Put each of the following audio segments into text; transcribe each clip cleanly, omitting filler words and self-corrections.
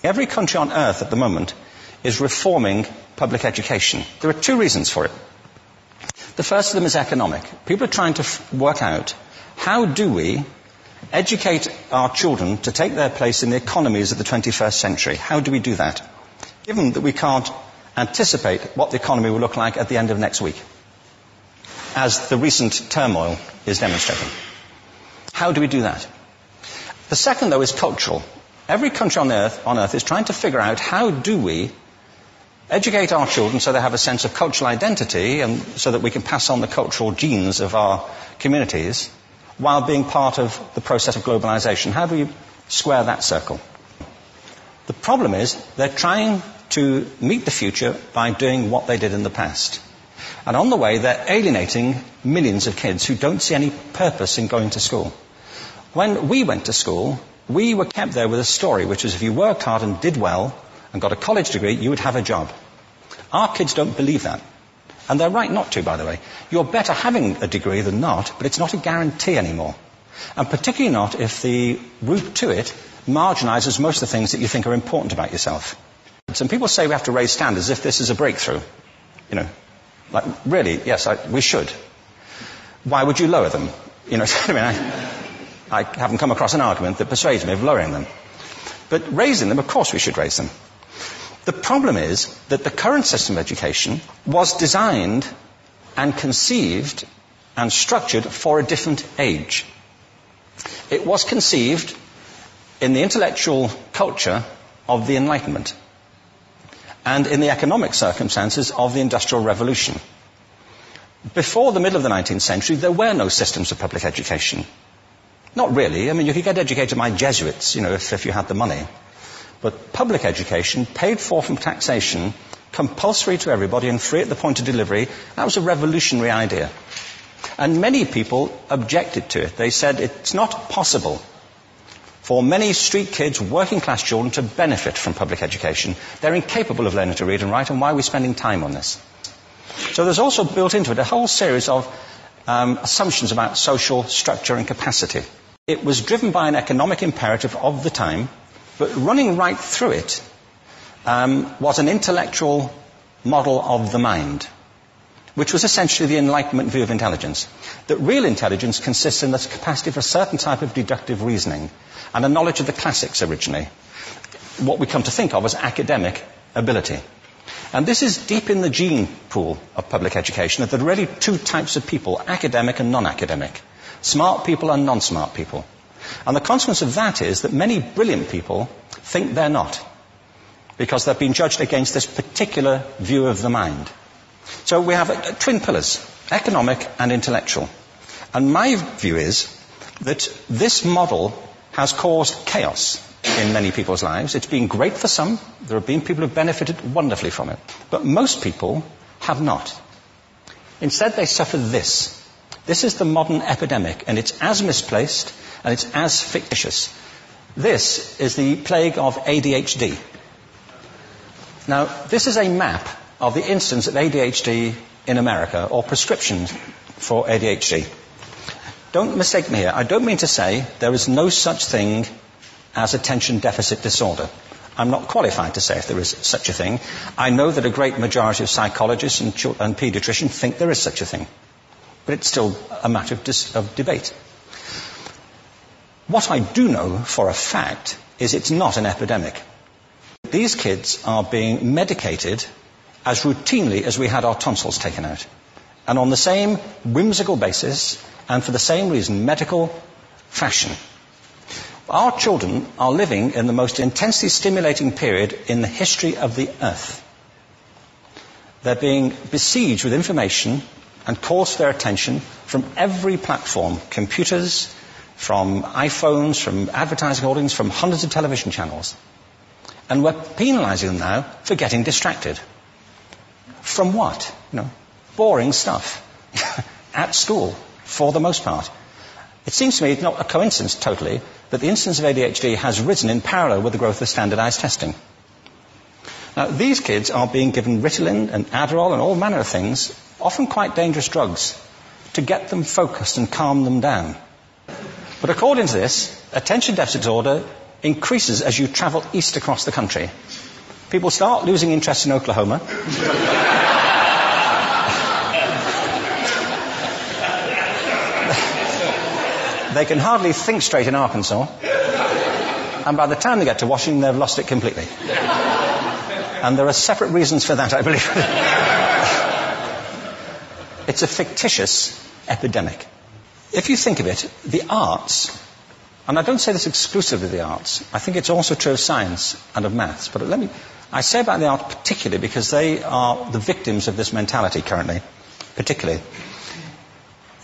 Every country on earth at the moment is reforming public education. There are two reasons for it. The first of them is economic. People are trying to work out, how do we educate our children to take their place in the economies of the 21st century? How do we do that? Given that we can't anticipate what the economy will look like at the end of next week, as the recent turmoil is demonstrating. How do we do that? The second, though, is cultural. Every country on earth is trying to figure out, how do we educate our children so they have a sense of cultural identity and so that we can pass on the cultural genes of our communities while being part of the process of globalization. How do we square that circle? The problem is they're trying to meet the future by doing what they did in the past. And on the way, they're alienating millions of kids who don't see any purpose in going to school. When we went to school, we were kept there with a story, which was if you worked hard and did well and got a college degree, you would have a job. Our kids don't believe that. And they're right not to, by the way. You're better having a degree than not, but it's not a guarantee anymore. And particularly not if the route to it marginalizes most of the things that you think are important about yourself. Some people say we have to raise standards as if this is a breakthrough. You know, like, really, yes, we should. Why would you lower them? You know, I mean, I haven't come across an argument that persuades me of lowering them. But raising them, of course we should raise them. The problem is that the current system of education was designed and conceived and structured for a different age. It was conceived in the intellectual culture of the Enlightenment and in the economic circumstances of the Industrial Revolution. Before the middle of the 19th century, there were no systems of public education. Not really. I mean, you could get educated by Jesuits, you know, if you had the money. But public education, paid for from taxation, compulsory to everybody and free at the point of delivery, that was a revolutionary idea. And many people objected to it. They said it's not possible for many street kids, working class children, to benefit from public education. They're incapable of learning to read and write, and why are we spending time on this? So there's also built into it a whole series of assumptions about social structure and capacity. It was driven by an economic imperative of the time, but running right through it was an intellectual model of the mind, which was essentially the Enlightenment view of intelligence. That real intelligence consists in the capacity for a certain type of deductive reasoning and a knowledge of the classics originally, what we come to think of as academic ability. And this is deep in the gene pool of public education, that there are really two types of people, academic and non-academic, smart people and non-smart people. And the consequence of that is that many brilliant people think they're not, because they've been judged against this particular view of the mind. So we have twin pillars, economic and intellectual. And my view is that this model has caused chaos in many people's lives. It's been great for some. There have been people who have benefited wonderfully from it. But most people have not. Instead, they suffer this. This is the modern epidemic, and it's as misplaced and it's as fictitious. This is the plague of ADHD. Now, this is a map of the incidence of ADHD in America, or prescriptions for ADHD. Don't mistake me here. I don't mean to say there is no such thing as attention deficit disorder. I'm not qualified to say if there is such a thing. I know that a great majority of psychologists and paediatricians think there is such a thing. But it's still a matter of debate. What I do know for a fact is it's not an epidemic. These kids are being medicated as routinely as we had our tonsils taken out. And on the same whimsical basis, and for the same reason, medical fashion. Our children are living in the most intensely stimulating period in the history of the earth. They're being besieged with information and calls for their attention from every platform, computers, from iPhones, from advertising holdings, from hundreds of television channels. And we're penalizing them now for getting distracted. From what? Boring stuff. At school, for the most part. It seems to me it's not a coincidence totally that the incidence of ADHD has risen in parallel with the growth of standardized testing. Now, these kids are being given Ritalin and Adderall and all manner of things, often quite dangerous drugs, to get them focused and calm them down. But according to this, attention deficit disorder increases as you travel east across the country. People start losing interest in Oklahoma. They can hardly think straight in Arkansas. And by the time they get to Washington, they've lost it completely. And there are separate reasons for that, I believe. It's a fictitious epidemic. If you think of it, the arts, and I don't say this exclusively of the arts, I think it's also true of science and of maths, but I say about the arts particularly because they are the victims of this mentality currently, particularly.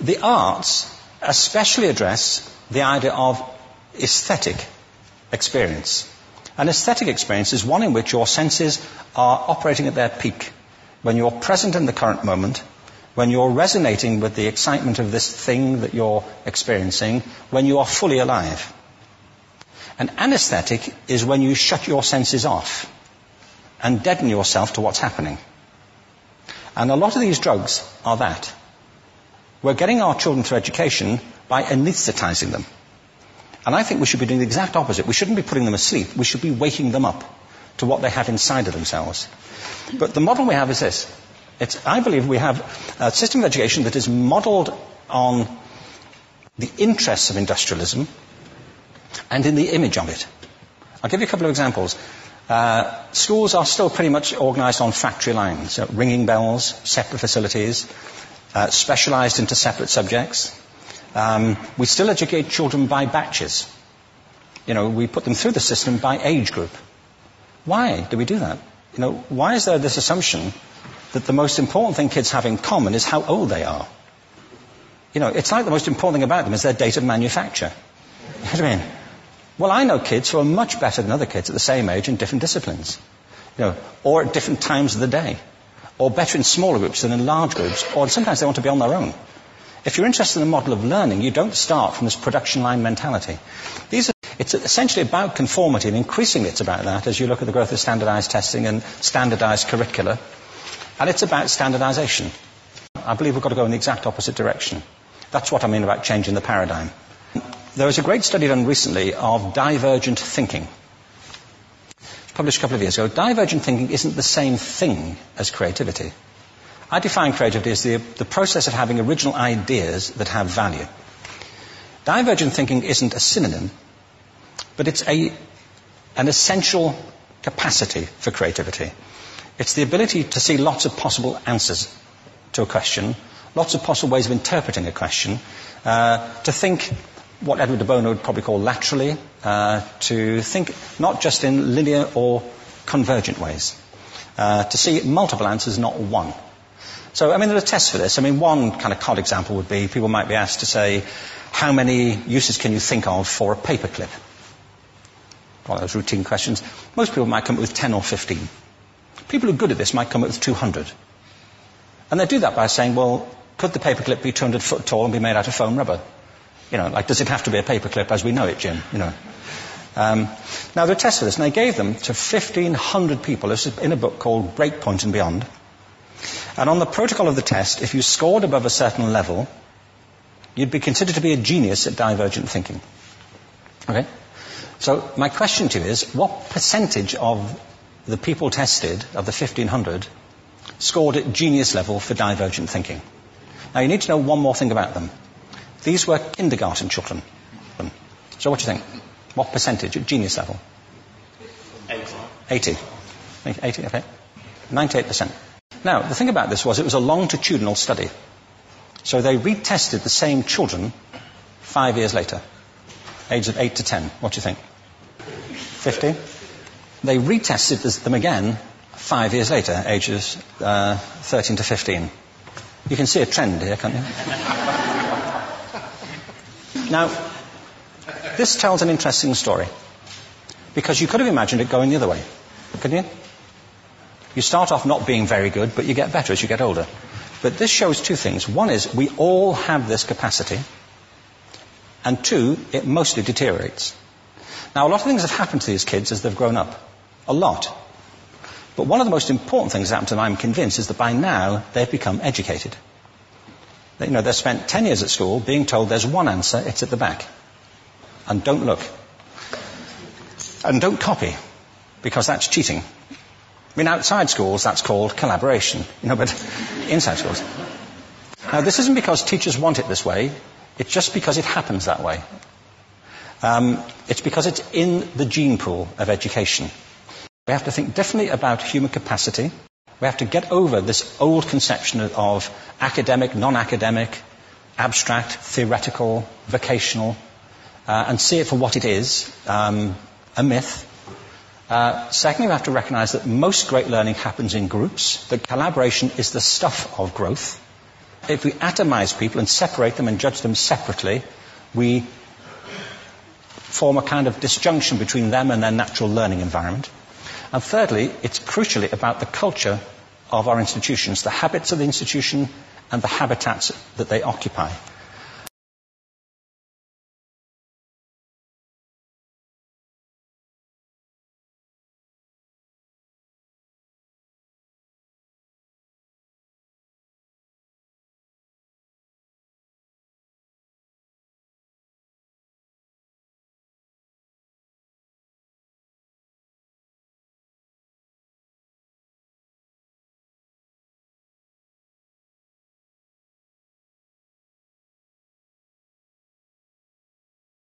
The arts especially address the idea of aesthetic experience. An aesthetic experience is one in which your senses are operating at their peak, when you're present in the current moment, when you're resonating with the excitement of this thing that you're experiencing, when you are fully alive. An anesthetic is when you shut your senses off and deaden yourself to what's happening. And a lot of these drugs are that. We're getting our children through education by anesthetizing them. And I think we should be doing the exact opposite. We shouldn't be putting them asleep. We should be waking them up to what they have inside of themselves. But the model we have is this. I believe we have a system of education that is modeled on the interests of industrialism and in the image of it. I'll give you a couple of examples. Schools are still pretty much organized on factory lines, ringing bells, separate facilities, specialized into separate subjects. We still educate children by batches. We put them through the system by age group. Why do we do that? Why is there this assumption that the most important thing kids have in common is how old they are? It's like the most important thing about them is their date of manufacture. You know what I mean? Well, I know kids who are much better than other kids at the same age in different disciplines, or at different times of the day, or better in smaller groups than in large groups, or sometimes they want to be on their own. If you're interested in the model of learning, you don't start from this production line mentality. It's essentially about conformity, and increasingly it's about that as you look at the growth of standardized testing and standardized curricula. And it's about standardization. I believe we've got to go in the exact opposite direction. That's what I mean about changing the paradigm. There was a great study done recently of divergent thinking. Published a couple of years ago. Divergent thinking isn't the same thing as creativity. I define creativity as the process of having original ideas that have value. Divergent thinking isn't a synonym, but it's an essential capacity for creativity. It's the ability to see lots of possible answers to a question, lots of possible ways of interpreting a question, to think what Edward de Bono would probably call laterally, to think not just in linear or convergent ways, to see multiple answers, not one. So, there are tests for this. One kind of cod example would be people might be asked to say, how many uses can you think of for a paperclip? One of those routine questions. Most people might come up with 10 or 15. People who are good at this might come up with 200. And they do that by saying, well, could the paperclip be 200 foot tall and be made out of foam rubber? Does it have to be a paperclip as we know it, Jim? Now, there are tests for this, and they gave them to 1,500 people. This is in a book called Breakpoint and Beyond. And on the protocol of the test, if you scored above a certain level, you'd be considered to be a genius at divergent thinking. Okay? So my question to you is, what percentage of the people tested, of the 1,500, scored at genius level for divergent thinking? Now, you need to know one more thing about them. These were kindergarten children. So what do you think? What percentage at genius level? 80. 80, okay. 98%. Now, the thing about this was it was a longitudinal study. So they retested the same children 5 years later, ages of 8 to 10. What do you think? 50? They retested them again 5 years later, ages 13 to 15. You can see a trend here, can't you? Now, this tells an interesting story, because you could have imagined it going the other way, couldn't you? You start off not being very good, but you get better as you get older. But this shows two things. One is we all have this capacity, and two, it mostly deteriorates. Now, a lot of things have happened to these kids as they've grown up. A lot. But one of the most important things that happened to them, I'm convinced, is that by now they've become educated. They've spent 10 years at school being told there's one answer, it's at the back. And don't look. And don't copy, because that's cheating. I mean, outside schools, that's called collaboration, but inside schools. Now, this isn't because teachers want it this way. It's just because it happens that way. It's because it's in the gene pool of education. We have to think differently about human capacity. We have to get over this old conception of academic, non-academic, abstract, theoretical, vocational, and see it for what it is, a myth. Secondly, we have to recognize that most great learning happens in groups, that collaboration is the stuff of growth. If we atomize people and separate them and judge them separately, we form a kind of disjunction between them and their natural learning environment. And thirdly, it's crucially about the culture of our institutions, the habits of the institution and the habitats that they occupy.